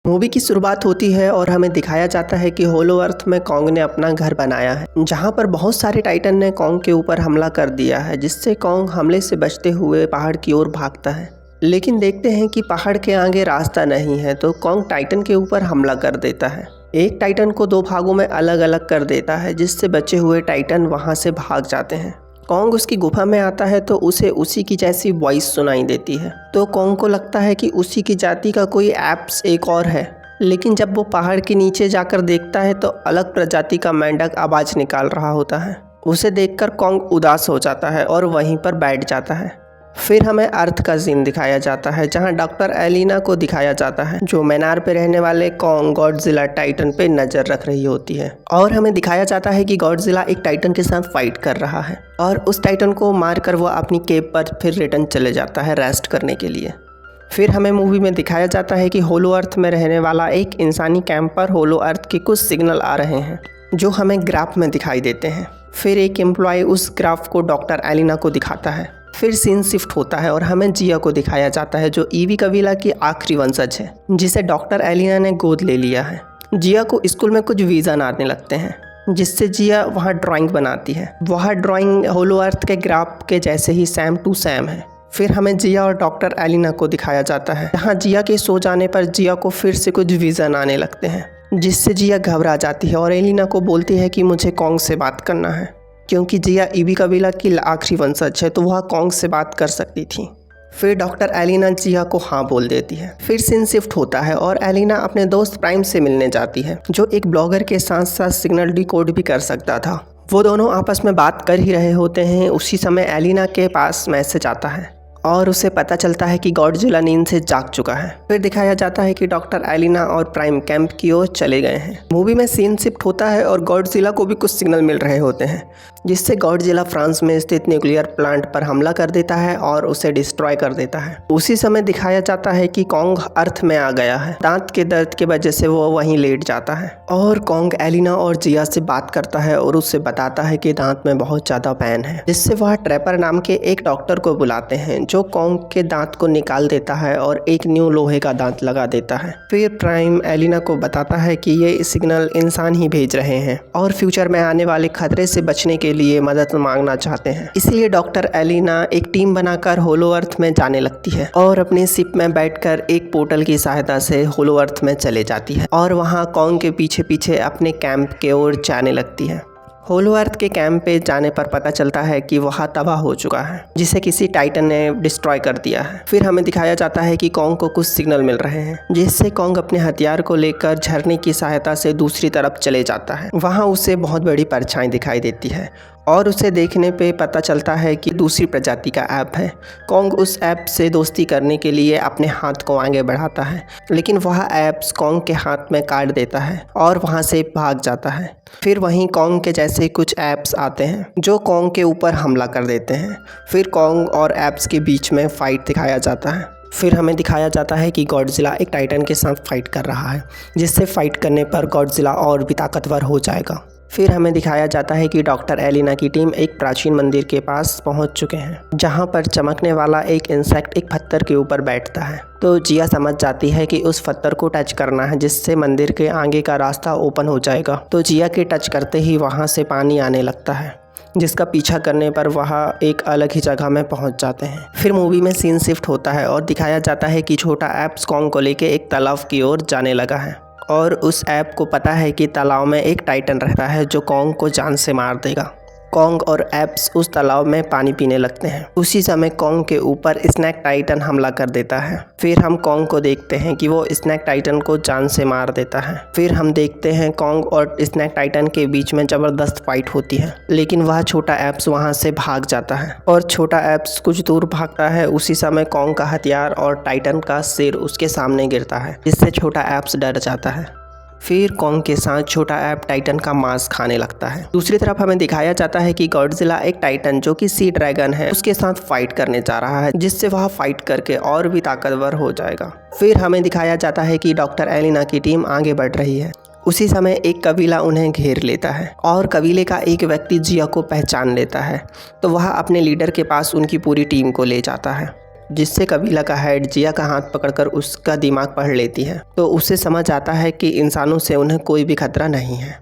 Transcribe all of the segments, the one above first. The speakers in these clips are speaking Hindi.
मूवी की शुरुआत होती है और हमें दिखाया जाता है कि होलो अर्थ में कॉन्ग ने अपना घर बनाया है, जहां पर बहुत सारे टाइटन ने कॉन्ग के ऊपर हमला कर दिया है, जिससे कॉन्ग हमले से बचते हुए पहाड़ की ओर भागता है। लेकिन देखते हैं कि पहाड़ के आगे रास्ता नहीं है, तो कॉन्ग टाइटन के ऊपर हमला कर देता है। एक टाइटन को दो भागों में अलग अलग कर देता है, जिससे बचे हुए टाइटन वहां से भाग जाते हैं। कॉन्ग उसकी गुफा में आता है तो उसे उसी की जैसी वॉइस सुनाई देती है, तो कॉन्ग को लगता है कि उसी की जाति का कोई एप्स एक और है। लेकिन जब वो पहाड़ के नीचे जाकर देखता है तो अलग प्रजाति का मेंढक आवाज़ निकाल रहा होता है। उसे देखकर कॉन्ग उदास हो जाता है और वहीं पर बैठ जाता है। फिर हमें अर्थ का सीन दिखाया जाता है, जहां डॉक्टर एलिना को दिखाया जाता है, जो मैनार पे रहने वाले कॉन्ग गॉडजिला टाइटन पे नज़र रख रही होती है। और हमें दिखाया जाता है कि गॉडजिला एक टाइटन के साथ फाइट कर रहा है और उस टाइटन को मारकर वो अपनी केव पर फिर रिटर्न चले जाता है रेस्ट करने के लिए। फिर हमें मूवी में दिखाया जाता है कि होलो अर्थ में रहने वाला एक इंसानी कैंप पर होलो अर्थ के कुछ सिग्नल आ रहे हैं, जो हमें ग्राफ में दिखाई देते हैं। फिर एक एम्प्लॉय उस ग्राफ को डॉक्टर एलिना को दिखाता है। फिर सीन शिफ्ट होता है और हमें जिया को दिखाया जाता है, जो ईवी कबीला की आखिरी वंशज है, जिसे डॉक्टर एलिना ने गोद ले लिया है। जिया को स्कूल में कुछ विजन आने लगते हैं, जिससे जिया वहाँ ड्राइंग बनाती है। वह ड्राइंग होलो अर्थ के ग्राफ के जैसे ही सेम टू सेम है। फिर हमें जिया और डॉक्टर एलिना को दिखाया जाता है, जहाँ जिया के सो जाने पर जिया को फिर से कुछ विजन आने लगते हैं, जिससे जिया घबरा जाती है और एलिना को बोलती है कि मुझे कॉन्ग से बात करना है, क्योंकि जिया ईवी कबीला की आखिरी वंशज है, तो वह कॉन्ग से बात कर सकती थी। फिर डॉक्टर एलिना जिया को हाँ बोल देती है। फिर सीन शिफ्ट होता है और एलिना अपने दोस्त प्राइम से मिलने जाती है, जो एक ब्लॉगर के साथ साथ सिग्नल डिकोड भी कर सकता था। वो दोनों आपस में बात कर ही रहे होते हैं। उसी समय एलिना के पास मैसेज आता है और उसे पता चलता है कि गॉडजिला नींद से जाग चुका है। फिर दिखाया जाता है कि डॉक्टर एलिना और प्राइम कैंप की ओर चले गए हैं। मूवी में सीन शिफ्ट होता है और गॉडजिला को भी कुछ सिग्नल मिल रहे होते हैं, जिससे गॉडजिला फ्रांस में स्थित न्यूक्लियर प्लांट पर हमला कर देता है और उसे डिस्ट्रॉय कर देता है। उसी समय दिखाया जाता है कि कॉन्ग अर्थ में आ गया है। दांत के दर्द की वजह से वो वहीं लेट जाता है और कॉन्ग एलिना और जिया से बात करता है और उससे बताता है कि दांत में बहुत ज़्यादा पेन है, जिससे वह ट्रैपर नाम के एक डॉक्टर को बुलाते हैं, जो कॉन्ग के दांत को निकाल देता है और एक न्यू लोहे का दांत लगा देता है। फिर प्राइम एलिना को बताता है कि ये सिग्नल इंसान ही भेज रहे हैं और फ्यूचर में आने वाले खतरे से बचने के लिए मदद मांगना चाहते हैं। इसलिए डॉक्टर एलिना एक टीम बनाकर होलो अर्थ में जाने लगती है और अपनी शिप में बैठकर एक पोर्टल की सहायता से होलो अर्थ में चले जाती है और वहाँ कॉन्ग के पीछे पीछे अपने कैंप की ओर जाने लगती है। होलो अर्थ के कैंप पे जाने पर पता चलता है कि वह तबाह हो चुका है, जिसे किसी टाइटन ने डिस्ट्रॉय कर दिया है। फिर हमें दिखाया जाता है कि कॉन्ग को कुछ सिग्नल मिल रहे हैं, जिससे कॉन्ग अपने हथियार को लेकर झरने की सहायता से दूसरी तरफ चले जाता है। वहाँ उसे बहुत बड़ी परछाई दिखाई देती है और उसे देखने पे पता चलता है कि दूसरी प्रजाति का ऐप है। कॉन्ग उस ऐप से दोस्ती करने के लिए अपने हाथ को आगे बढ़ाता है, लेकिन वह ऐप कॉन्ग के हाथ में काट देता है और वहाँ से भाग जाता है। फिर वहीं कॉन्ग के जैसे कुछ ऐप्स आते हैं, जो कॉन्ग के ऊपर हमला कर देते हैं। फिर कॉन्ग और ऐप्स के बीच में फाइट दिखाया जाता है। फिर हमें दिखाया जाता है कि गॉडजिला एक टाइटन के साथ फाइट कर रहा है, जिससे फाइट करने पर गॉडजिला और भी ताकतवर हो जाएगा। फिर हमें दिखाया जाता है कि डॉक्टर एलिना की टीम एक प्राचीन मंदिर के पास पहुंच चुके हैं, जहां पर चमकने वाला एक इंसेक्ट एक पत्थर के ऊपर बैठता है। तो जिया समझ जाती है कि उस पत्थर को टच करना है, जिससे मंदिर के आगे का रास्ता ओपन हो जाएगा। तो जिया के टच करते ही वहां से पानी आने लगता है, जिसका पीछा करने पर वह एक अलग ही जगह में पहुंच जाते हैं। फिर मूवी में सीन शिफ्ट होता है और दिखाया जाता है कि छोटा ऐप्स कॉन्ग को लेके एक तालाब की ओर जाने लगा है और उस ऐप को पता है कि तालाब में एक टाइटन रहता है, जो कॉन्ग को जान से मार देगा। कॉन्ग और ऐप्स उस तालाब में पानी पीने लगते हैं। उसी समय कॉन्ग के ऊपर स्नैक टाइटन हमला कर देता है। फिर हम कॉन्ग को देखते हैं कि वो स्नैक टाइटन को जान से मार देता है। फिर हम देखते हैं कॉन्ग और स्नैक टाइटन के बीच में ज़बरदस्त फाइट होती है, लेकिन वह छोटा ऐप्स वहाँ से भाग जाता है और छोटा ऐप्स कुछ दूर भागता है। उसी समय कॉन्ग का हथियार और टाइटन का सिर उसके सामने गिरता है, जिससे छोटा ऐप्स डर जाता है। फिर कॉन्ग के साथ छोटा ऐप टाइटन का मांस खाने लगता है। दूसरी तरफ हमें दिखाया जाता है कि गॉडजिला एक टाइटन, जो कि सी ड्रैगन है, उसके साथ फाइट करने जा रहा है, जिससे वह फाइट करके और भी ताकतवर हो जाएगा। फिर हमें दिखाया जाता है कि डॉक्टर एलिना की टीम आगे बढ़ रही है। उसी समय एक कबीला उन्हें घेर लेता है और कबीले का एक व्यक्ति जिया को पहचान लेता है, तो वह अपने लीडर के पास उनकी पूरी टीम को ले जाता है। जिससे कबीला का हेड जिया का हाथ पकड़कर उसका दिमाग पढ़ लेती है, तो उसे समझ आता है कि इंसानों से उन्हें कोई भी खतरा नहीं है।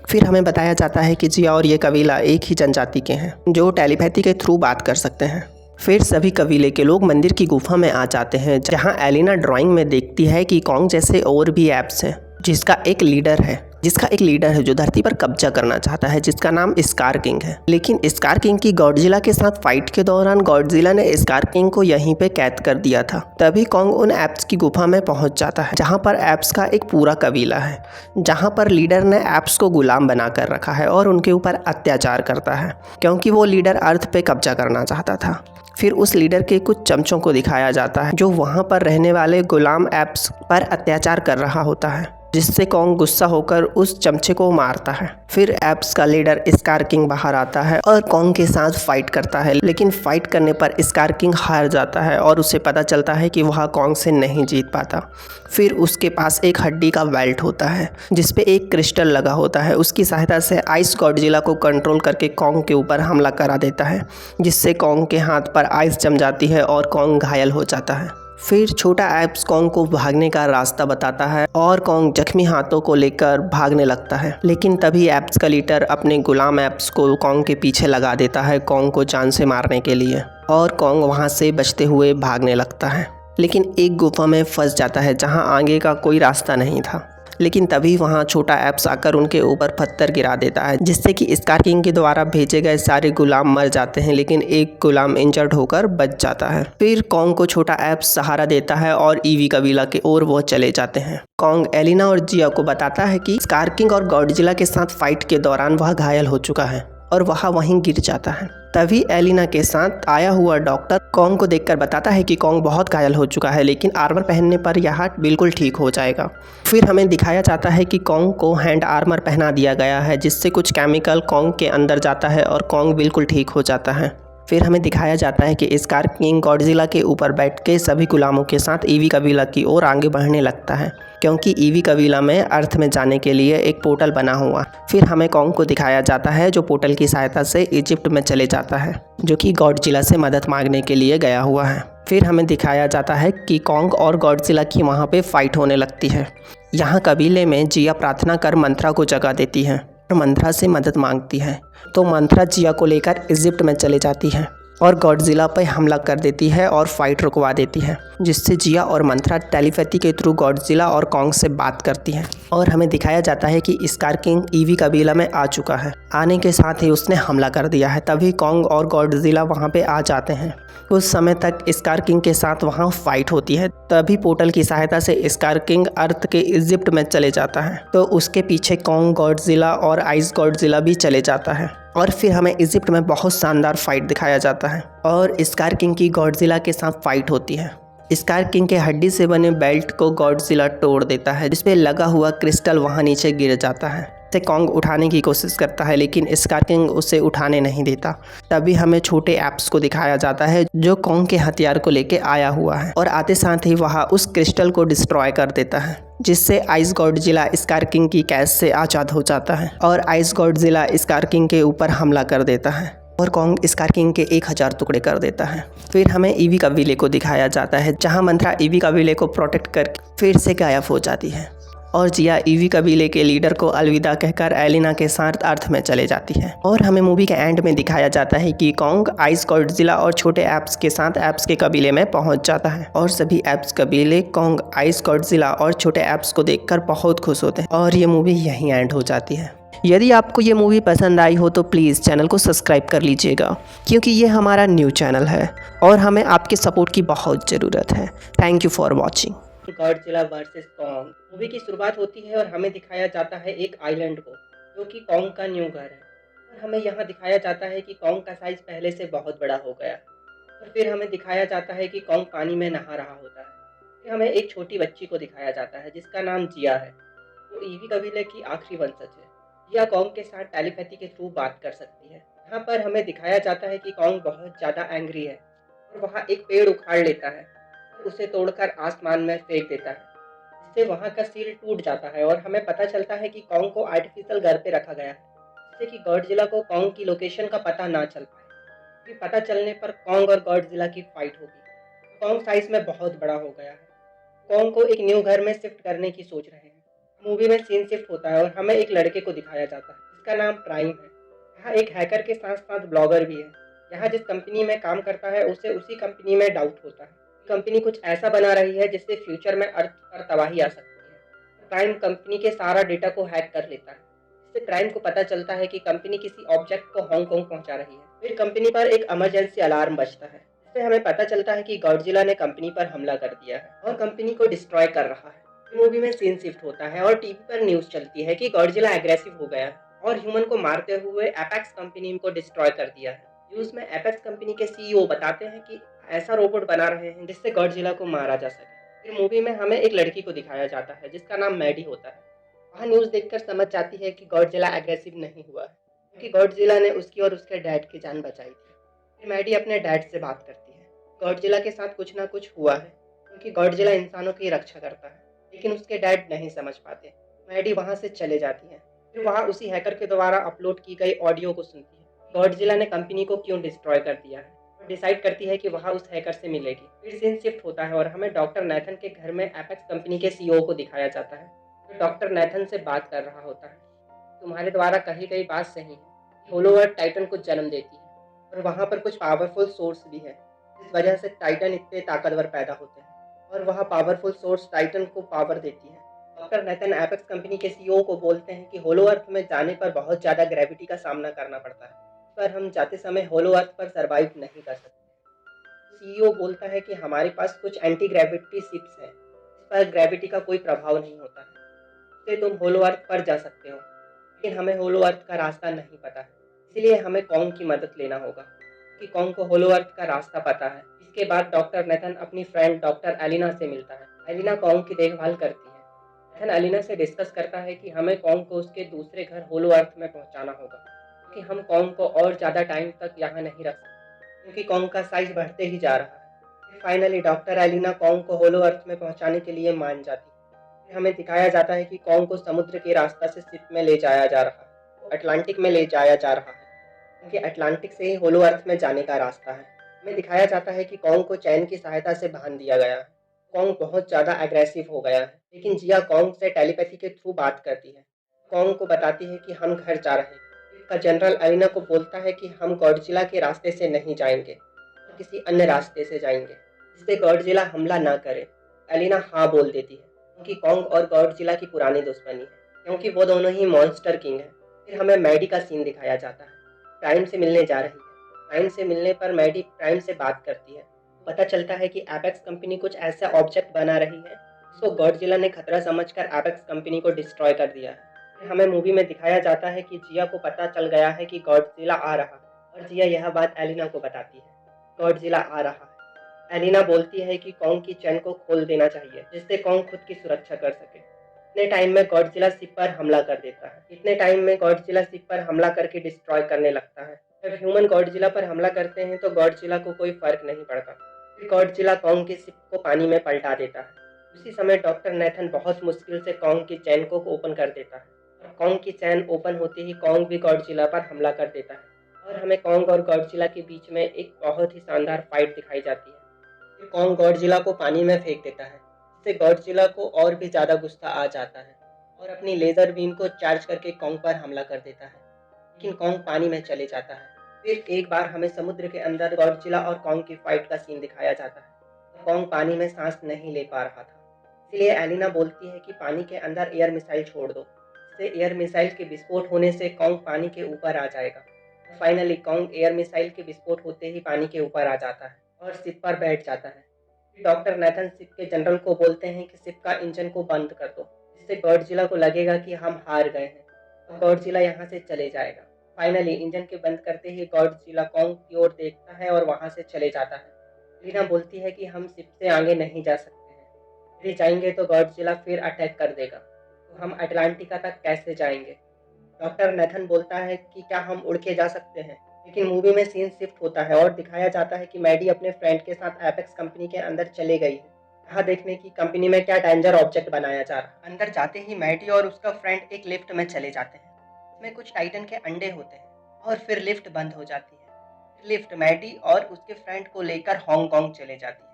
फिर हमें बताया जाता है कि जिया और ये कबीला एक ही जनजाति के हैं जो टेलीपैथी के थ्रू बात कर सकते हैं। फिर सभी कबीले के लोग मंदिर की गुफा में आ जाते हैं, जहां एलिना ड्राइंग में देखती है कि कॉन्ग जैसे और भी एप्स हैं, जिसका एक लीडर है जो धरती पर कब्जा करना चाहता है, जिसका नाम स्कार किंग है। लेकिन स्कार किंग की गॉडजिला के साथ फाइट के दौरान गॉडजिला ने स्कार किंग को यहीं पे कैद कर दिया था। तभी कॉन्ग उन एप्स की गुफा में पहुंच जाता है, जहां पर एप्स का एक पूरा कबीला है, जहां पर लीडर ने एप्स को गुलाम बनाकर रखा है और उनके ऊपर अत्याचार करता है, क्योंकि वो लीडर अर्थ पे कब्जा करना चाहता था। फिर उस लीडर के कुछ चमचों को दिखाया जाता है जो वहां पर रहने वाले गुलाम एप्स पर अत्याचार कर रहा होता है, जिससे कॉन्ग गुस्सा होकर उस चमचे को मारता है। फिर एप्स का लीडर स्कार किंग बाहर आता है और कॉन्ग के साथ फाइट करता है, लेकिन फाइट करने पर स्कार किंग हार जाता है और उसे पता चलता है कि वह कॉन्ग से नहीं जीत पाता। फिर उसके पास एक हड्डी का बेल्ट होता है जिसपे एक क्रिस्टल लगा होता है। उसकी सहायता से आइस गॉडजिला को कंट्रोल करके कॉन्ग के ऊपर हमला करा देता है, जिससे कॉन्ग के हाथ पर आइस जम जाती है और कॉन्ग घायल हो जाता है। फिर छोटा एप्स कॉन्ग को भागने का रास्ता बताता है और कॉन्ग जख्मी हाथों को लेकर भागने लगता है, लेकिन तभी एप्स का लीडर अपने गुलाम एप्स को कॉन्ग के पीछे लगा देता है कॉन्ग को जान से मारने के लिए, और कॉन्ग वहां से बचते हुए भागने लगता है, लेकिन एक गुफा में फंस जाता है जहां आगे का कोई रास्ता नहीं था। लेकिन तभी वहां छोटा एप्स आकर उनके ऊपर पत्थर गिरा देता है, जिससे कि स्कार किंग के द्वारा भेजे गए सारे गुलाम मर जाते हैं, लेकिन एक गुलाम इंजर्ड होकर बच जाता है। फिर कॉन्ग को छोटा एप्स सहारा देता है और ईवी कबीला के ओर वो चले जाते हैं। कॉन्ग एलिना और जिया को बताता है कि स्कार किंग और गॉडजिला के साथ फाइट के दौरान वह घायल हो चुका है और वह वहीं गिर जाता है। तभी एलिना के साथ आया हुआ डॉक्टर कॉन्ग को देखकर बताता है कि कॉन्ग बहुत घायल हो चुका है, लेकिन आर्मर पहनने पर यह बिल्कुल ठीक हो जाएगा। फिर हमें दिखाया जाता है कि कॉन्ग को हैंड आर्मर पहना दिया गया है, जिससे कुछ केमिकल कॉन्ग के अंदर जाता है और कॉन्ग बिल्कुल ठीक हो जाता है। फिर हमें दिखाया जाता है कि स्कार किंग गॉडजिला के ऊपर बैठ के सभी गुलामों के साथ ईवी कबीला की ओर आगे बढ़ने लगता है, क्योंकि ईवी कबीला में अर्थ में जाने के लिए एक पोर्टल बना हुआ। फिर हमें कॉन्ग को दिखाया जाता है जो पोर्टल की सहायता से इजिप्ट में चले जाता है, जो कि गॉडजिला से मदद मांगने के लिए गया हुआ है। फिर हमें दिखाया जाता है कि कॉन्ग और गॉडजिला की वहाँ पे फाइट होने लगती है। यहाँ कबीले में जिया प्रार्थना कर मंत्रा को जगा देती है और मंत्रा से मदद मांगती है, तो मंत्रा जिया को लेकर इजिप्ट में चले जाती है और गॉडजिला पर हमला कर देती है और फाइट रुकवा देती है, जिससे जिया और मंत्रा टेलीपैथी के थ्रू गॉडजिला और कॉन्ग से बात करती हैं। और हमें दिखाया जाता है कि स्कार किंग ईवी कबीला में आ चुका है। आने के साथ ही उसने हमला कर दिया है। तभी कॉन्ग और गॉडजिला वहां पे आ जाते हैं। उस समय तक स्कार किंग के साथ वहां फाइट होती है। तभी पोर्टल की सहायता से स्कार किंग अर्थ के इजिप्ट में चले जाता है, तो उसके पीछे कॉन्ग गॉडजिला और आइस गॉडजिला भी चले जाता है। और फिर हमें इजिप्ट में बहुत शानदार फाइट दिखाया जाता है और स्कार किंग की गॉडजिला के साथ फाइट होती है। स्कार किंग के हड्डी से बने बेल्ट को गॉडजिला तोड़ देता है, जिसपे लगा हुआ क्रिस्टल वहां नीचे गिर जाता है। से कॉन्ग उठाने की कोशिश करता है, लेकिन स्कार किंग उसे उठाने नहीं देता। तभी हमें छोटे एप्स को दिखाया जाता है जो कॉन्ग के हथियार को लेके आया हुआ है, और आते साथ ही वह उस क्रिस्टल को डिस्ट्रॉय कर देता है, जिससे आइस गॉडजिला स्कार किंग की कैद से आज़ाद हो जाता है और आइस गॉडजिला स्कार किंग के ऊपर हमला कर देता है और कॉन्ग स्कार किंग के 1000 टुकड़े कर देता है। फिर हमें ईवी कबीले को दिखाया जाता है, जहां मंत्रा ईवी कबीले को प्रोटेक्ट करके फिर से गायब हो जाती है और जिया ईवी कबीले के लीडर को अलविदा कहकर एलिना के साथ अर्थ में चले जाती है। और हमें मूवी के एंड में दिखाया जाता है कि कॉन्ग आइस गॉडजिला और छोटे एप्स के साथ एप्स के कबीले में पहुंच जाता है और सभी एप्स कबीले कॉन्ग, आइस गॉडजिला और छोटे एप्स को देखकर बहुत खुश होते हैं और ये मूवी यहीं एंड हो जाती है। यदि आपको ये मूवी पसंद आई हो तो प्लीज़ चैनल को सब्सक्राइब कर लीजिएगा, क्योंकि ये हमारा न्यू चैनल है और हमें आपके सपोर्ट की बहुत ज़रूरत है। Thank you for watching. Godzilla versus Kong movie की शुरुआत होती है और हमें दिखाया जाता है एक आइलैंड को, जो कि कॉन्ग का न्यू घर है। और हमें यहाँ दिखाया जाता है कि कॉन्ग का साइज़ पहले से बहुत बड़ा हो गया। और फिर हमें दिखाया जाता है कि कॉन्ग पानी में नहा रहा होता है। फिर हमें एक छोटी बच्ची को दिखाया जाता है जिसका नाम जिया है, जो ईवी कबीले की आखिरी वंशज है। जिया कॉन्ग के साथ टेलीपैथी के थ्रू बात कर सकती है। यहाँ पर हमें दिखाया जाता है कि कॉन्ग बहुत ज़्यादा एंग्री है और वहाँ एक पेड़ उखाड़ लेता है, उसे तोड़कर आसमान में फेंक देता है, जिससे वहाँ का सील टूट जाता है और हमें पता चलता है कि कॉन्ग को आर्टिफिशियल घर पे रखा गया है, जिससे कि गॉडजिला को कॉन्ग की लोकेशन का पता ना चल पाए। फिर पता चलने पर कॉन्ग और गॉडजिला की फाइट होगी। कॉन्ग साइज में बहुत बड़ा हो गया है। कॉन्ग को एक न्यू घर में शिफ्ट करने की सोच रहे हैं। मूवी में सीन शिफ्ट होता है और हमें एक लड़के को दिखाया जाता है जिसका नाम प्राइम है। यहाँ एक हैकर के साथ साथ ब्लॉगर भी है। यहाँ जिस कंपनी में काम करता है उसे उसी कंपनी में डाउट होता है। कंपनी कुछ ऐसा बना रही है जिससे फ्यूचर में अर्थ पर तबाही आ सकती है। प्राइम कंपनी के सारा डेटा को हैक कर लेता है। इससे प्राइम को पता चलता है कि कंपनी किसी ऑब्जेक्ट को हांगकांग पहुंचा रही है। फिर कंपनी पर एक इमरजेंसी अलार्म बजता है। इससे हमें पता चलता है कि गॉडजिला ने कंपनी पर हमला कर दिया है और कंपनी को डिस्ट्रॉय कर रहा है। मूवी में सीन शिफ्ट होता है और टीवी पर न्यूज चलती है कि गॉडजिला एग्रेसिव हो गया है और ह्यूमन को मारते हुए एपेक्स कंपनी को डिस्ट्रॉय कर दिया है। न्यूज में एपेक्स कंपनी के सीईओ बताते हैं कि ऐसा रोबोट बना रहे हैं जिससे गॉडजिला को मारा जा सके। फिर मूवी में हमें एक लड़की को दिखाया जाता है जिसका नाम मैडी होता है। वह न्यूज देखकर समझ जाती है कि गॉडजिला एग्रेसिव नहीं हुआ है क्योंकि गॉडजिला ने उसकी और उसके डैड की जान बचाई थी। फिर मैडी अपने डैड से बात करती है। गॉडजिला के साथ कुछ ना कुछ हुआ है क्योंकि गॉडजिला इंसानों की रक्षा करता है, लेकिन उसके डैड नहीं समझ पाते। मैडी वहां से चले जाती है। फिर वहां उसी हैकर के द्वारा अपलोड की गई ऑडियो को सुनती है। गॉडजिला ने कंपनी को क्यों डिस्ट्रॉय कर दिया है और डिसाइड करती है कि वहां उस हैकर से मिलेगी। फिर सीन शिफ्ट होता है और हमें डॉक्टर नेथन के घर में एपेक्स कंपनी के सीईओ को दिखाया जाता है जो डॉक्टर नेथन से बात कर रहा होता है। तुम्हारे द्वारा कही गई बात सही है। होलोवर्ल्ड टाइटन को जन्म देती है और वहाँ पर कुछ पावरफुल सोर्स भी है जिस वजह से टाइटन इतने ताकतवर पैदा होते हैं और वह पावरफुल सोर्स टाइटन को पावर देती है। डॉक्टर नेथन एपेक्स कंपनी के सीईओ को बोलते हैं कि होलो अर्थ में जाने पर बहुत ज़्यादा ग्रेविटी का सामना करना पड़ता है, पर हम जाते समय होलो अर्थ पर सरवाइव नहीं कर सकते। सीईओ बोलता है कि हमारे पास कुछ एंटी ग्रेविटी शिप्स हैं जिस पर ग्रेविटी का कोई प्रभाव नहीं होता है, इससे तुम होलो अर्थ पर जा सकते हो। लेकिन हमें होलो अर्थ का रास्ता नहीं पता है, इसलिए हमें कॉन्ग की मदद लेना होगा कि कॉन्ग को होलो अर्थ का रास्ता पता है। इसके बाद डॉक्टर नेथन अपनी फ्रेंड डॉक्टर एलिना से मिलता है। एलिना कॉन्ग की देखभाल करती है। नेथन एलिना से डिस्कस करता है कि हमें कॉन्ग को उसके दूसरे घर होलो अर्थ में पहुंचाना होगा क्योंकि हम कॉन्ग को और ज़्यादा टाइम तक यहाँ नहीं रख सकते क्योंकि कॉन्ग का साइज बढ़ते ही जा रहा है। फाइनली डॉक्टर एलिना कॉन्ग को होलो अर्थ में पहुंचाने के लिए मान जाती है। फिर हमें दिखाया जाता है कि कॉन्ग को समुद्र के रास्ता से शिप में ले जाया जा रहा है, अटलांटिक में ले जाया जा रहा है क्योंकि अटलांटिक से ही होलो अर्थ में जाने का रास्ता है। हमें दिखाया जाता है कि कॉन्ग को चैन की सहायता से बांध दिया गया है। कॉन्ग बहुत ज़्यादा एग्रेसिव हो गया है, लेकिन जिया कॉन्ग से टेलीपैथी के थ्रू बात करती है। कॉन्ग को बताती है कि हम घर जा रहे हैं। का जनरल एलिना को बोलता है कि हम गॉडजिला के रास्ते से नहीं जाएंगे और किसी अन्य रास्ते से जाएंगे जिससे गॉडजिला हमला ना करे। एलिना हाँ बोल देती है क्योंकि कॉन्ग और गॉडजिला की पुरानी दुश्मनी है, क्योंकि वो दोनों ही मॉन्स्टर किंग हैं। फिर हमें मैडी का सीन दिखाया जाता है। प्राइम से मिलने जा रही है। प्राइम से मिलने पर मैडी प्राइम से बात करती है। पता चलता है कि एपेक्स कंपनी कुछ ऐसा ऑब्जेक्ट बना रही है जिसको गॉडजिला ने खतरा समझकर एपेक्स कंपनी को डिस्ट्रॉय कर दिया है। फिर हमें मूवी में दिखाया जाता है कि जिया को पता चल गया है कि गॉडजिला आ रहा है और जिया यह बात एलिना को बताती है। गॉडजिला आ रहा है। एलिना बोलती है कि कॉन्ग की चैन को खोल देना चाहिए जिससे कॉन्ग खुद की सुरक्षा कर सके। इतने टाइम में गॉडजिला शिप पर हमला कर देता है। इतने टाइम में गॉडजिला शिप पर हमला करके डिस्ट्रॉय करने लगता है। जब ह्यूमन गॉडजिला पर हमला करते हैं तो गॉडजिला को कोई फर्क नहीं पड़ता। फिर गॉडजिला कॉन्ग की शिप को पानी में पलटा देता है। उसी समय डॉक्टर नेथन बहुत मुश्किल से कॉन्ग की चैन को ओपन कर देता है और कॉन्ग की चैन ओपन होते ही कॉन्ग भी गॉडजिला पर हमला कर देता है और हमें कॉन्ग और गॉडजिला के बीच में एक बहुत ही शानदार फाइट दिखाई जाती है। फिर कॉन्ग गॉडजिला को पानी में फेंक देता है जिससे गॉडजिला को और भी ज़्यादा गुस्सा आ जाता है और अपनी लेज़र बीम को चार्ज करके कॉन्ग पर हमला कर देता है, लेकिन कॉन्ग पानी में चले जाता है। फिर एक बार हमें समुद्र के अंदर गॉडजिला और कॉन्ग की फाइट का सीन दिखाया जाता है। कॉन्ग पानी में सांस नहीं ले पा रहा था, इसलिए एलिना बोलती है कि पानी के अंदर एयर मिसाइल छोड़ दो। इससे एयर मिसाइल के विस्फोट होने से कॉन्ग पानी के ऊपर आ जाएगा। फाइनली कॉन्ग एयर मिसाइल के विस्फोट होते ही पानी के ऊपर आ जाता है और शिप पर बैठ जाता है। फिर डॉक्टर नेथन शिप के जनरल को बोलते हैं कि शिप का इंजन को बंद कर दो जिससे गॉडजिला को लगेगा कि हम हार गए हैं और गॉडजिला यहाँ से चले जाएगा। फाइनली इंजन के बंद करते ही गॉडजिला कॉन्ग की ओर देखता है और वहाँ से चले जाता है। लीना बोलती है कि हम शिप से आगे नहीं जा सकते हैं, यदि जाएंगे तो गॉडजिला फिर अटैक कर देगा, तो हम अटलांटिका तक कैसे जाएंगे। डॉक्टर नेथन बोलता है कि क्या हम उड़ के जा सकते हैं, लेकिन मूवी में सीन शिफ्ट होता है और दिखाया जाता है कि मैडी अपने फ्रेंड के साथ एपेक्स कंपनी के अंदर चले गई है, यहाँ देखने की कंपनी में क्या डेंजर ऑब्जेक्ट बनाया जा रहा है। अंदर जाते ही मैडी और उसका फ्रेंड एक लिफ्ट में चले जाते हैं जिसमें कुछ टाइटन के अंडे होते हैं और फिर लिफ्ट बंद हो जाती है। फिर लिफ्ट मैडी और उसके फ्रेंड को लेकर हांगकांग चले जाती है।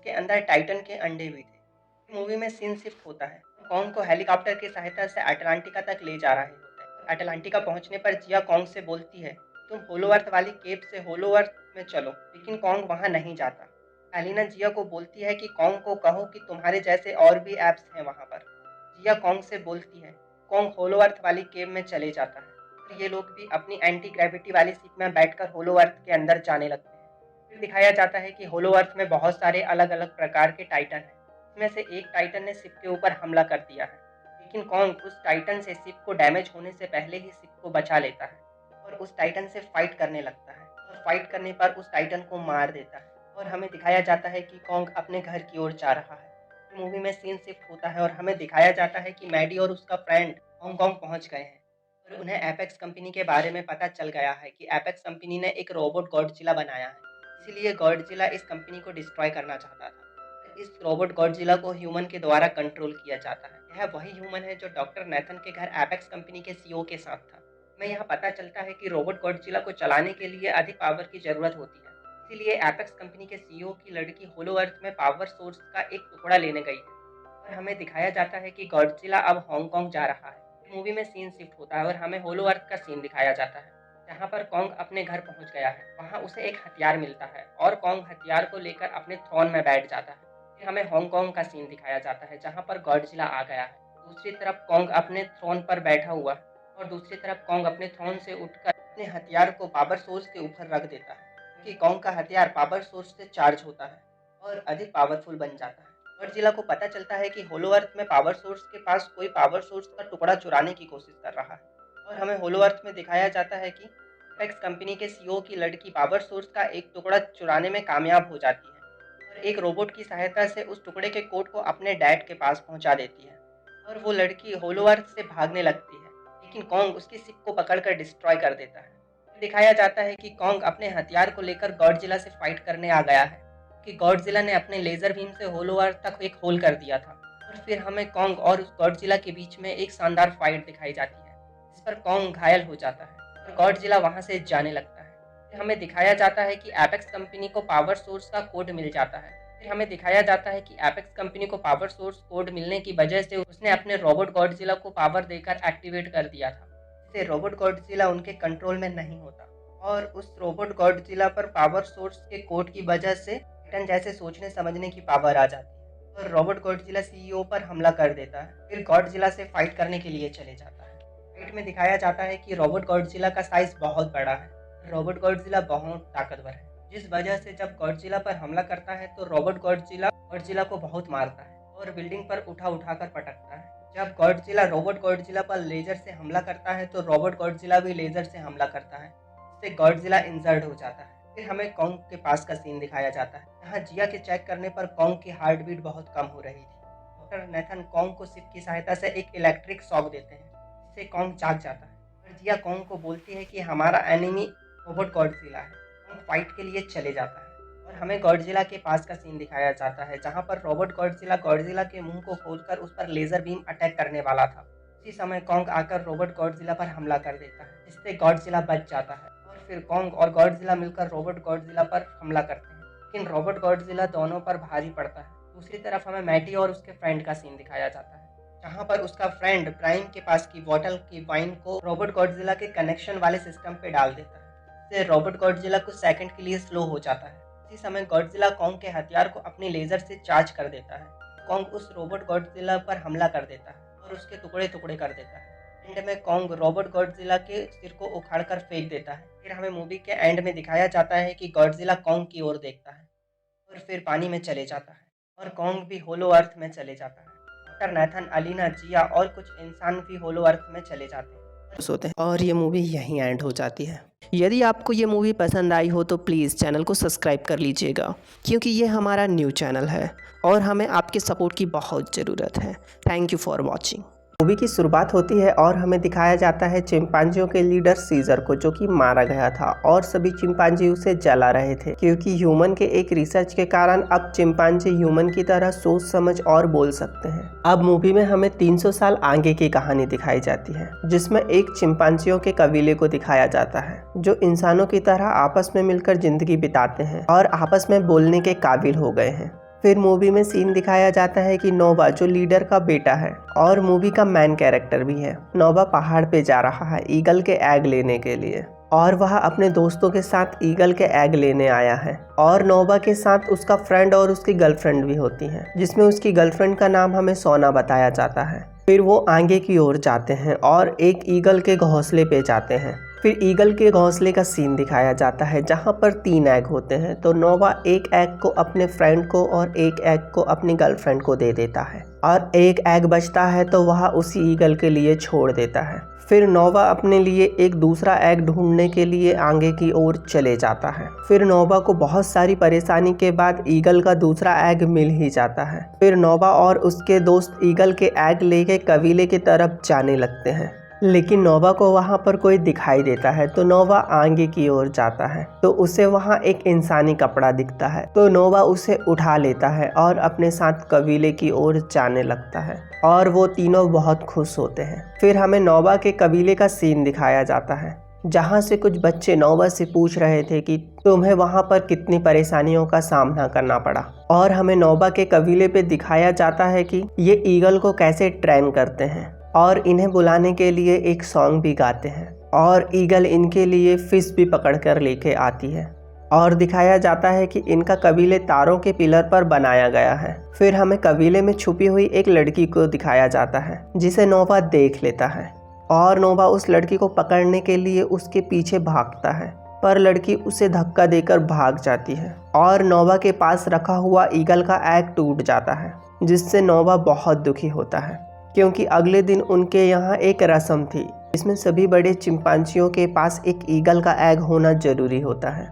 जिसके अंदर टाइटन के अंडे भी थे। मूवी में सीन शिफ्ट होता है। कॉन्ग को हेलीकॉप्टर की सहायता से अटलांटिका तक ले जा रहे होते हैं। अटलांटिका पहुंचने पर जिया कॉन्ग से बोलती है, तुम होलो अर्थ वाली केव से होलो अर्थ में चलो, लेकिन कॉन्ग वहां नहीं जाता। एलिना जिया को बोलती है कि कॉन्ग को कहो कि तुम्हारे जैसे और भी एप्स हैं वहां पर। जिया कॉन्ग से बोलती है, कॉन्ग होलो अर्थ वाली केव में चले जाता है और ये लोग भी अपनी एंटी ग्रेविटी वाली शिप में बैठकर होलो अर्थ के अंदर जाने लगते हैं। फिर दिखाया जाता है कि होलो अर्थ में बहुत सारे अलग अलग प्रकार के टाइटन हैं। इसमें से एक टाइटन ने शिप के ऊपर हमला कर दिया है, लेकिन कॉन्ग उस टाइटन से शिप को डैमेज होने से पहले ही शिप को बचा लेता है और उस टाइटन से फाइट करने लगता है और फाइट करने पर उस टाइटन को मार देता है और हमें दिखाया जाता है कि कॉन्ग अपने घर की ओर जा रहा है। मूवी में सीन शिफ्ट होता है और हमें दिखाया जाता है कि मैडी और उसका फ्रेंड हांगकांग पहुंच गए हैं और उन्हें एपेक्स कंपनी के बारे में पता चल गया है कि एपेक्स कंपनी ने एक रोबोट गॉडजिला बनाया है, इसीलिए गॉडजिला इस कंपनी को डिस्ट्रॉय करना चाहता था। इस रोबोट गॉडजिला को ह्यूमन के द्वारा कंट्रोल किया जाता है। यह वही ह्यूमन है जो डॉक्टर नेथन के घर एपेक्स कंपनी के सीईओ के साथ था। हमें यहाँ पता चलता है कि रोबोट गॉडजिला को चलाने के लिए अधिक पावर की जरूरत होती है, इसीलिए एपेक्स कंपनी के सीईओ की लड़की होलो अर्थ में पावर सोर्स का एक टुकड़ा लेने गई है और हमें दिखाया जाता है कि गॉडजिला अब हांगकांग जा रहा है। मूवी में सीन शिफ्ट होता है और हमें होलो अर्थ का सीन दिखाया जाता है जहाँ पर कॉन्ग अपने घर पहुँच गया है। वहाँ उसे एक हथियार मिलता है और कॉन्ग हथियार को लेकर अपने थ्रोन में बैठ जाता है। फिर हमें हांगकांग का सीन दिखाया जाता है जहाँ पर गॉडजिला आ गया है। दूसरी तरफ कॉन्ग अपने थ्रोन पर बैठा हुआ है और दूसरी तरफ कॉन्ग अपने थ्रोन से उठकर अपने हथियार को पावर सोर्स के ऊपर रख देता है, क्योंकि कॉन्ग का हथियार पावर सोर्स से चार्ज होता है और अधिक पावरफुल बन जाता है। गॉडजिला को पता चलता है कि होलो अर्थ में पावर सोर्स के पास कोई पावर सोर्स का टुकड़ा चुराने की कोशिश कर रहा है और हमें होलो अर्थ में दिखाया जाता है कि एपेक्स कंपनी के सीईओ की लड़की पावर सोर्स का एक टुकड़ा चुराने में कामयाब हो जाती है और एक रोबोट की सहायता से उस टुकड़े के कोड को अपने डैड के पास पहुंचा देती है और वो लड़की होलो अर्थ से भागने लगती है, लेकिन कॉन्ग उसकी शिप को पकड़कर डिस्ट्रॉय कर देता है। दिखाया जाता है कि कॉन्ग अपने हथियार को लेकर गॉडजिला से फाइट करने आ गया है कि गॉडजिला ने अपने लेजर बीम से होलो अर्थ तक एक होल कर दिया था और फिर हमें कॉन्ग और उस गॉडजिला के बीच में एक शानदार फाइट दिखाई जाती है जिस पर कॉन्ग घायल हो जाता है और गॉडजिला वहां से जाने लगता है। फिर हमें दिखाया जाता है कि एपेक्स कंपनी को पावर सोर्स का कोड मिल जाता है। फिर हमें दिखाया जाता है कि एपेक्स कंपनी को पावर सोर्स कोड मिलने की वजह से उसने अपने रोबोट गॉडजिला को पावर देकर एक्टिवेट कर दिया था, जिससे रोबोट गॉडजिला उनके कंट्रोल में नहीं होता और उस रोबोट गॉडजिला पर पावर सोर्स के कोड की वजह से टाइटन जैसे सोचने समझने की पावर आ जाती है और रोबोट गॉडजिला सीईओ पर हमला कर देता है। फिर गॉडजिला से फाइट करने के लिए चले जाता है। फाइट में दिखाया जाता है कि रोबोट गॉडजिला का साइज बहुत बड़ा है। रोबोट गॉडजिला बहुत ताकतवर है, जिस वजह से जब गॉडजिला पर हमला करता है तो रोबोट गॉडजिला को बहुत मारता है और बिल्डिंग पर उठा कर पटकता है। जब गॉडजिला रोबोट गॉडजिला पर लेजर से हमला करता है तो रोबोट गॉडजिला भी लेजर से हमला करता है, जिससे गॉडजिला इंजर्ड हो जाता है। फिर हमें कॉन्ग के पास का सीन दिखाया जाता है जहाँ जिया के चेक करने पर कॉन्ग की हार्ट बीट बहुत कम हो रही थी। डॉक्टर नेथन कॉन्ग को शिप की सहायता से एक इलेक्ट्रिक शॉक देते हैं जिससे कॉन्ग जाग जाता है और जिया कॉन्ग को बोलती है कि हमारा एनिमी रोबोट गॉडजिला है। कॉन्ग फाइट के लिए चले जाता है और हमें गॉडजिला के पास का सीन दिखाया जाता है जहाँ पर रोबोट गॉडजिला के मुंह को खोलकर उस पर लेजर बीम अटैक करने वाला था। उसी समय कॉन्ग आकर रोबोट गॉडजिला पर हमला कर देता है, जिससे गॉडजिला बच जाता है और फिर कॉन्ग और गॉडजिला मिलकर रोबोट गॉडजिला पर हमला करते हैं, लेकिन रोबोट गॉडजिला दोनों पर भारी पड़ता है। दूसरी तरफ हमें मैटी और उसके फ्रेंड का सीन दिखाया जाता है जहाँ पर उसका फ्रेंड प्राइम के पास की बोतल की वाइन को रोबोट गॉडजिला के कनेक्शन वाले सिस्टम पे डाल देता है, जिससे रोबोट गॉडजिला कुछ सेकंड के लिए स्लो हो जाता है। इसी समय गॉडजिला कॉन्ग के हथियार को अपने लेजर से चार्ज कर देता है। कॉन्ग उस रोबोट गॉडजिला पर हमला कर देता है और उसके टुकड़े टुकड़े कर देता है। एंड में कॉन्ग रोबोट गॉडजिला के सिर को उखाड़कर फेंक देता है। फिर हमें मूवी के एंड में दिखाया जाता है कि गॉडजिला कॉन्ग की ओर देखता है और फिर पानी में चले जाता है और कॉन्ग भी होलो अर्थ में चले जाता है। डॉक्टर नेथन, अलीना, जिया और कुछ इंसान भी होलो अर्थ में चले जाते हैं होते हैं और ये मूवी यहीं एंड हो जाती है। यदि आपको ये मूवी पसंद आई हो तो प्लीज़ चैनल को सब्सक्राइब कर लीजिएगा, क्योंकि ये हमारा न्यू चैनल है और हमें आपके सपोर्ट की बहुत ज़रूरत है। Thank you for watching. Movie की शुरुआत होती है और हमें दिखाया जाता है चिंपांजियों के लीडर सीजर को, जो कि मारा गया था और सभी चिंपांजी उसे जला रहे थे, क्योंकि ह्यूमन के एक रिसर्च के कारण अब चिंपांजी ह्यूमन की तरह सोच समझ और बोल सकते हैं। अब मूवी में हमें 300 साल आगे की कहानी दिखाई जाती है, जिसमें एक चिंपांजियों के कबीले को दिखाया जाता है जो इंसानों की तरह आपस में मिलकर जिंदगी बिताते हैं और आपस में बोलने के काबिल हो गए हैं। फिर मूवी में सीन दिखाया जाता है कि नोवा जो लीडर का बेटा है और मूवी का मेन कैरेक्टर भी है, नोवा पहाड़ पे जा रहा है ईगल के एग लेने के लिए और वह अपने दोस्तों के साथ ईगल के एग लेने आया है और नोवा के साथ उसका फ्रेंड और उसकी गर्लफ्रेंड भी होती है, जिसमें उसकी गर्लफ्रेंड का नाम हमें सोना बताया जाता है। फिर वो आगे की ओर जाते हैं और एक ईगल के घोंसले पे जाते हैं। फिर ईगल के घोंसले का सीन दिखाया जाता है जहाँ पर 3 एग होते हैं, तो नोवा एक एग को अपने फ्रेंड को और एक एग को अपनी गर्लफ्रेंड को दे देता है और एक एग बचता है तो वह उसी ईगल के लिए छोड़ देता है। फिर नोवा अपने लिए एक दूसरा एग ढूंढने के लिए आगे की ओर चले जाता है। फिर नोवा को बहुत सारी परेशानी के बाद ईगल का दूसरा एग मिल ही जाता है। फिर नोवा और उसके दोस्त ईगल के एग लेके कबीले की तरफ जाने लगते हैं, लेकिन नोवा को वहाँ पर कोई दिखाई देता है तो नोवा आगे की ओर जाता है तो उसे वहाँ एक इंसानी कपड़ा दिखता है, तो नोवा उसे उठा लेता है और अपने साथ कबीले की ओर जाने लगता है और वो तीनों बहुत खुश होते हैं। फिर हमें नोवा के कबीले का सीन दिखाया जाता है जहाँ से कुछ बच्चे नोवा से पूछ रहे थे कि तुम्हें वहाँ पर कितनी परेशानियों का सामना करना पड़ा, और हमें नोवा के कबीले पे दिखाया जाता है कि ये ईगल को कैसे ट्रेन करते हैं और इन्हें बुलाने के लिए एक सॉन्ग भी गाते हैं और ईगल इनके लिए फिश भी पकड़ कर लेके आती है और दिखाया जाता है कि इनका कबीले तारों के पिलर पर बनाया गया है। फिर हमें कबीले में छुपी हुई एक लड़की को दिखाया जाता है जिसे नोवा देख लेता है और नोवा उस लड़की को पकड़ने के लिए उसके पीछे भागता है, पर लड़की उसे धक्का देकर भाग जाती है और नोवा के पास रखा हुआ ईगल का एग टूट जाता है, जिससे नोवा बहुत दुखी होता है क्योंकि अगले दिन उनके यहाँ एक रस्म थी जिसमें सभी बड़े चिंपांजियों के पास एक ईगल का एग होना जरूरी होता है,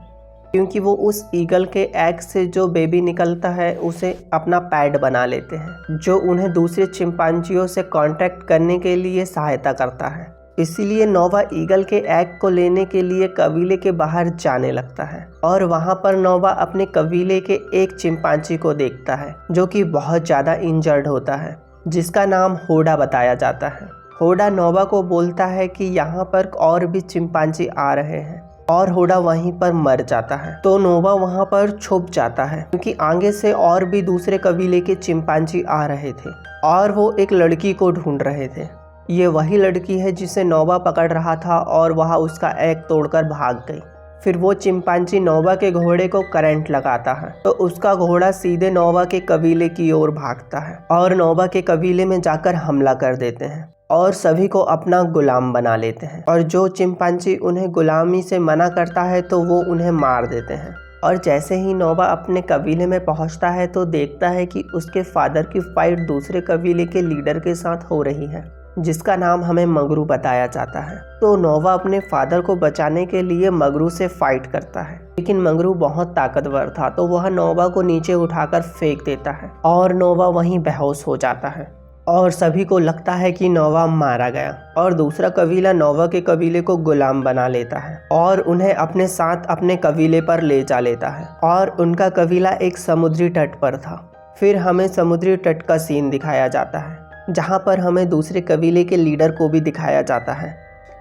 क्योंकि वो उस ईगल के एग से जो बेबी निकलता है उसे अपना पैड बना लेते हैं, जो उन्हें दूसरे चिंपांजियों से कांटेक्ट करने के लिए सहायता करता है। इसीलिए नोवा ईगल के एग को लेने के लिए कबीले के बाहर जाने लगता है और वहाँ पर नोवा अपने कबीले के एक चिंपांजी को देखता है जो कि बहुत ज़्यादा इंजर्ड होता है, जिसका नाम होडा बताया जाता है। होडा नोवा को बोलता है कि यहाँ पर और भी चिंपांजी आ रहे हैं और होडा वहीं पर मर जाता है, तो नोवा वहाँ पर छुप जाता है क्योंकि आगे से और भी दूसरे कबीले के चिंपांजी आ रहे थे और वो एक लड़की को ढूंढ रहे थे। ये वही लड़की है जिसे नोवा पकड़ रहा था और वह उसका एग तोड़कर भाग गई। फिर वो चिंपांजी नोवा के घोड़े को करंट लगाता है तो उसका घोड़ा सीधे नोवा के कबीले की ओर भागता है और नोवा के कबीले में जाकर हमला कर देते हैं और सभी को अपना गुलाम बना लेते हैं, और जो चिंपांजी उन्हें गुलामी से मना करता है तो वो उन्हें मार देते हैं। और जैसे ही नोवा अपने कबीले में पहुंचता है तो देखता है कि उसके फादर की फाइट दूसरे कबीले के लीडर के साथ हो रही है, जिसका नाम हमें मगरू बताया जाता है। तो नोवा अपने फादर को बचाने के लिए मगरू से फाइट करता है, लेकिन मगरू बहुत ताकतवर था तो वह नोवा को नीचे उठाकर फेंक देता है और नोवा वहीं बेहोश हो जाता है और सभी को लगता है कि नोवा मारा गया। और दूसरा कबीला नोवा के कबीले को गुलाम बना लेता है और उन्हें अपने साथ अपने कबीले पर ले जा लेता है और उनका कबीला एक समुद्री तट पर था। फिर हमें समुद्री तट का सीन दिखाया जाता है जहाँ पर हमें दूसरे कबीले के लीडर को भी दिखाया जाता है।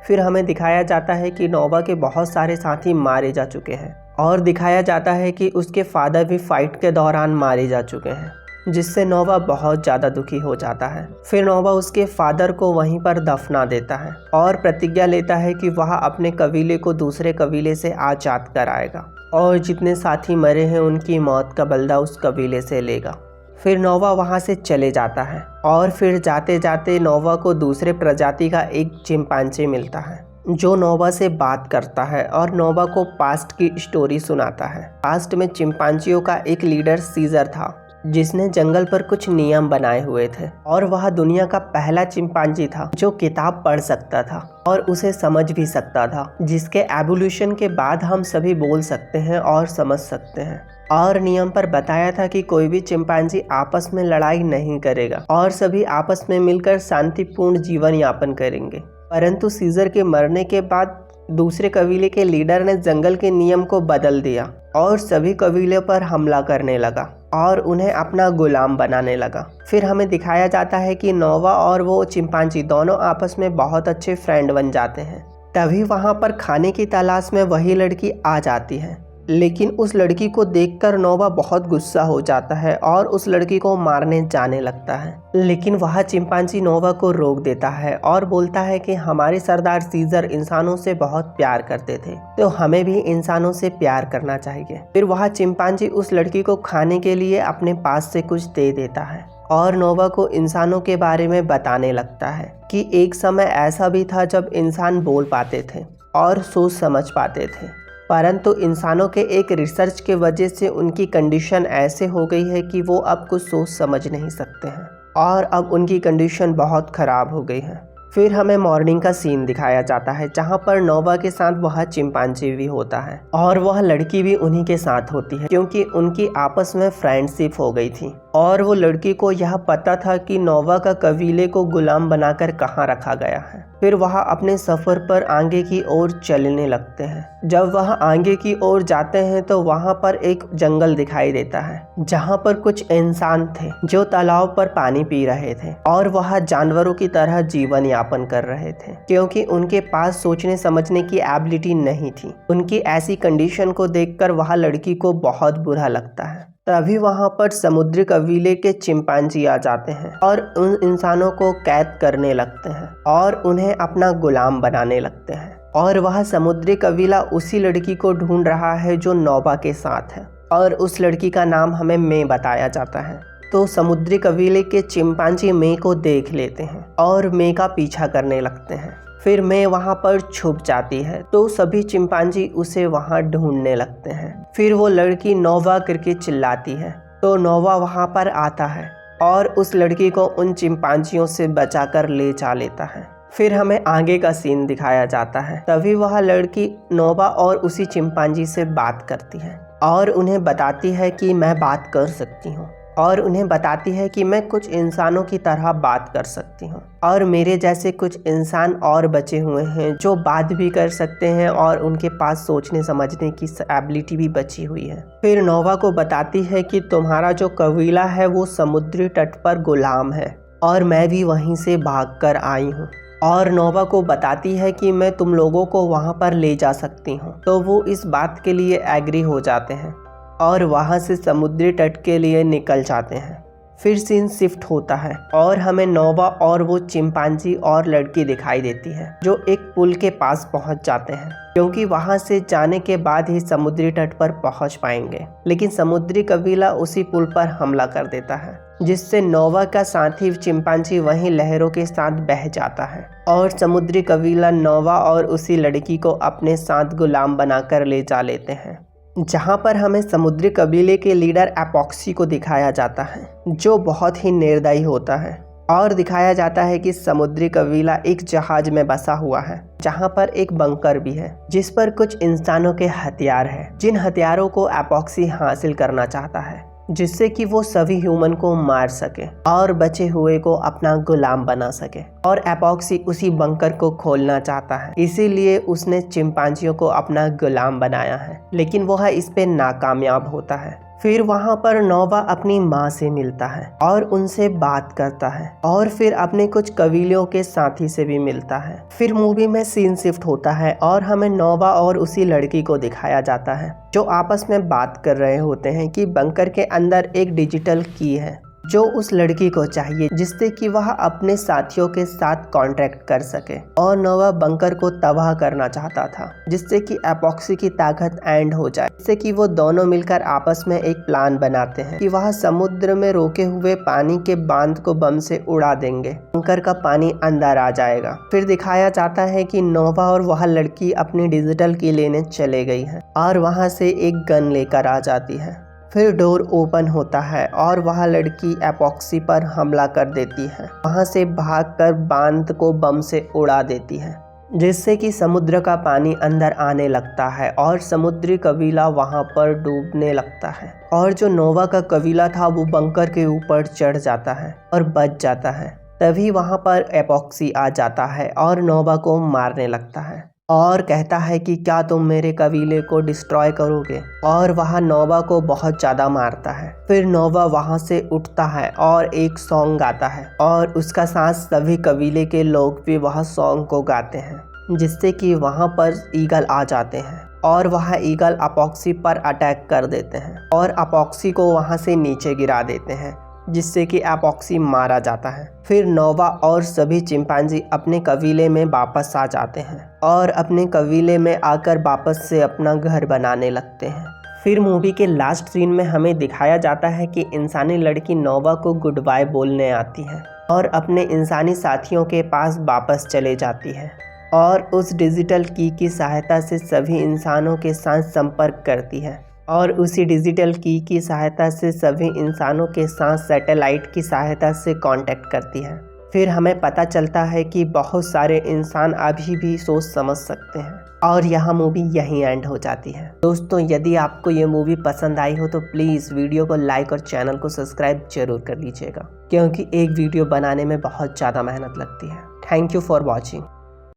फिर हमें दिखाया जाता है कि नोवा के बहुत सारे साथी मारे जा चुके हैं और दिखाया जाता है कि उसके फादर भी फाइट के दौरान मारे जा चुके हैं, जिससे नोवा बहुत ज़्यादा दुखी हो जाता है। फिर नोवा उसके फादर को वहीं पर दफना देता है और प्रतिज्ञा लेता है कि वह अपने कबीले को दूसरे कबीले से आज़ाद कराएगा और जितने साथी मरे हैं उनकी मौत का बदला उस कबीले से लेगा। फिर नोवा वहाँ से चले जाता है और फिर जाते जाते नोवा को दूसरे प्रजाति का एक चिंपांजी मिलता है जो नोवा से बात करता है और नोवा को पास्ट की स्टोरी सुनाता है। पास्ट में चिंपांजियों का एक लीडर सीजर था जिसने जंगल पर कुछ नियम बनाए हुए थे और वह दुनिया का पहला चिंपांजी था जो किताब पढ़ सकता था और उसे समझ भी सकता था, जिसके एवोल्यूशन के बाद हम सभी बोल सकते हैं और समझ सकते हैं। और नियम पर बताया था कि कोई भी चिंपांजी आपस में लड़ाई नहीं करेगा और सभी आपस में मिलकर शांतिपूर्ण जीवन यापन करेंगे। परंतु सीजर के मरने के बाद दूसरे कबीले के लीडर ने जंगल के नियम को बदल दिया और सभी कबीले पर हमला करने लगा और उन्हें अपना गुलाम बनाने लगा। फिर हमें दिखाया जाता है कि नोवा और वो चिंपांजी दोनों आपस में बहुत अच्छे फ्रेंड बन जाते हैं। तभी वहाँ पर खाने की तलाश में वही लड़की आ जाती है लेकिन उस लड़की को देखकर नोवा बहुत गुस्सा हो जाता है और उस लड़की को मारने जाने लगता है। लेकिन वह चिंपांजी नोवा को रोक देता है और बोलता है कि हमारे सरदार सीजर इंसानों से बहुत प्यार करते थे, तो हमें भी इंसानों से प्यार करना चाहिए। फिर वह चिंपांजी उस लड़की को खाने के लिए अपने पास से कुछ दे देता है और नोवा को इंसानों के बारे में बताने लगता है कि एक समय ऐसा भी था जब इंसान बोल पाते थे और सोच समझ पाते थे, परंतु इंसानों के एक रिसर्च के वजह से उनकी कंडीशन ऐसे हो गई है कि वो अब कुछ सोच समझ नहीं सकते हैं और अब उनकी कंडीशन बहुत ख़राब हो गई है। फिर हमें मॉर्निंग का सीन दिखाया जाता है जहाँ पर नोवा के साथ वह चिंपांजी भी होता है और वह लड़की भी उन्हीं के साथ होती है क्योंकि उनकी आपस में फ्रेंडशिप हो गई थी और वो लड़की को यह पता था कि नोवा का कबीले को गुलाम बनाकर कहाँ रखा गया है। फिर वह अपने सफ़र पर आगे की ओर चलने लगते हैं। जब वह आगे की ओर जाते हैं तो वहाँ पर एक जंगल दिखाई देता है जहाँ पर कुछ इंसान थे जो तालाब पर पानी पी रहे थे और वह जानवरों की तरह जीवन यापन कर रहे थे क्योंकि उनके पास सोचने समझने की एबिलिटी नहीं थी। उनकी ऐसी कंडीशन को देखकर वह लड़की को बहुत बुरा लगता है। तभी वहाँ पर समुद्री कबीले के चिंपांजी आ जाते हैं और उन इंसानों को कैद करने लगते हैं और उन्हें अपना गुलाम बनाने लगते हैं। और वह समुद्री कबीला उसी लड़की को ढूंढ रहा है जो नोवा के साथ है और उस लड़की का नाम हमें मे बताया जाता है। तो समुद्री कबीले के चिंपांजी मे को देख लेते हैं और मे का पीछा करने लगते हैं। फिर मे वहाँ पर छुप जाती है तो सभी चिंपांजी उसे वहाँ ढूंढने लगते हैं। फिर वो लड़की नोवा करके चिल्लाती है तो नोवा वहाँ पर आता है और उस लड़की को उन चिंपांजियों से बचाकर ले जा लेता है। फिर हमें आगे का सीन दिखाया जाता है। तभी वह लड़की नोवा और उसी चिंपांजी से बात करती है और उन्हें बताती है कि मैं बात कर सकती हूँ और उन्हें बताती है कि मैं कुछ इंसानों की तरह बात कर सकती हूँ और मेरे जैसे कुछ इंसान और बचे हुए हैं जो बात भी कर सकते हैं और उनके पास सोचने समझने की एबिलिटी भी बची हुई है। फिर नोवा को बताती है कि तुम्हारा जो कबीला है वो समुद्री तट पर गुलाम है और मैं भी वहीं से भागकर आई हूँ और नोवा को बताती है कि मैं तुम लोगों को वहाँ पर ले जा सकती हूँ। तो वो इस बात के लिए एग्री हो जाते हैं और वहाँ से समुद्री तट के लिए निकल जाते हैं। फिर सीन शिफ्ट होता है और हमें नोवा और वो चिंपांजी और लड़की दिखाई देती है जो एक पुल के पास पहुँच जाते हैं क्योंकि वहाँ से जाने के बाद ही समुद्री तट पर पहुँच पाएंगे। लेकिन समुद्री कबीला उसी पुल पर हमला कर देता है जिससे नोवा का साथी चिंपांजी वहीं लहरों के साथ बह जाता है और समुद्री कबीला नोवा और उसी लड़की को अपने साथ गुलाम बनाकर ले जा लेते हैं। जहाँ पर हमें समुद्री कबीले के लीडर एपॉक्सी को दिखाया जाता है जो बहुत ही निर्दयी होता है और दिखाया जाता है कि समुद्री कबीला एक जहाज में बसा हुआ है जहाँ पर एक बंकर भी है जिस पर कुछ इंसानों के हथियार है जिन हथियारों को एपॉक्सी हासिल करना चाहता है जिससे कि वो सभी ह्यूमन को मार सके और बचे हुए को अपना गुलाम बना सके। और एपॉक्सी उसी बंकर को खोलना चाहता है, इसीलिए उसने चिंपांजियों को अपना गुलाम बनाया है, लेकिन वह इस पे नाकामयाब होता है। फिर वहाँ पर नोवा अपनी माँ से मिलता है और उनसे बात करता है और फिर अपने कुछ कबीलों के साथी से भी मिलता है। फिर मूवी में सीन शिफ्ट होता है और हमें नोवा और उसी लड़की को दिखाया जाता है जो आपस में बात कर रहे होते हैं कि बंकर के अंदर एक डिजिटल की है जो उस लड़की को चाहिए जिससे कि वह अपने साथियों के साथ कांटेक्ट कर सके। और नोवा बंकर को तबाह करना चाहता था जिससे कि एपॉक्सी की ताकत एंड हो जाए, जिससे कि वो दोनों मिलकर आपस में एक प्लान बनाते हैं कि वह समुद्र में रोके हुए पानी के बांध को बम से उड़ा देंगे, बंकर का पानी अंदर आ जाएगा। फिर दिखाया जाता है कि नोवा और वह लड़की अपनी डिजिटल की लेने चले गई है और वहाँ से एक गन लेकर आ जाती है। फिर डोर ओपन होता है और वह लड़की एपॉक्सी पर हमला कर देती है, वहां से भागकर बांध को बम से उड़ा देती है जिससे कि समुद्र का पानी अंदर आने लगता है और समुद्री कबीला वहां पर डूबने लगता है। और जो नोवा का कबीला था वो बंकर के ऊपर चढ़ जाता है और बच जाता है। तभी वहां पर एपॉक्सी आ जाता है और नोवा को मारने लगता है और कहता है कि क्या तुम मेरे कबीले को डिस्ट्रॉय करोगे, और वह नोवा को बहुत ज़्यादा मारता है। फिर नोवा वहाँ से उठता है और एक सॉन्ग गाता है और उसका साथ सभी कबीले के लोग भी वह सॉन्ग को गाते हैं जिससे कि वहाँ पर ईगल आ जाते हैं और वह ईगल अपॉक्सी पर अटैक कर देते हैं और अपॉक्सी को वहां से नीचे गिरा देते हैं, जिससे कि अपॉक्सी मारा जाता है। फिर नोवा और सभी चिंपांजी अपने कबीले में वापस आ जाते हैं और अपने कबीले में आकर वापस से अपना घर बनाने लगते हैं। फिर मूवी के लास्ट सीन में हमें दिखाया जाता है कि इंसानी लड़की नोवा को गुड बाय बोलने आती है और अपने इंसानी साथियों के पास वापस चले जाती है और उस डिजिटल की सहायता से सभी इंसानों के साथ संपर्क करती है और उसी डिजिटल की सहायता से सभी इंसानों के साथ सैटेलाइट की सहायता से कांटेक्ट करती है। फिर हमें पता चलता है कि बहुत सारे इंसान अभी भी सोच समझ सकते हैं और यह मूवी यहीं एंड हो जाती है। दोस्तों, यदि आपको ये मूवी पसंद आई हो तो प्लीज़ वीडियो को लाइक और चैनल को सब्सक्राइब जरूर कर लीजिएगा, क्योंकि एक वीडियो बनाने में बहुत ज़्यादा मेहनत लगती है। Thank you for watching.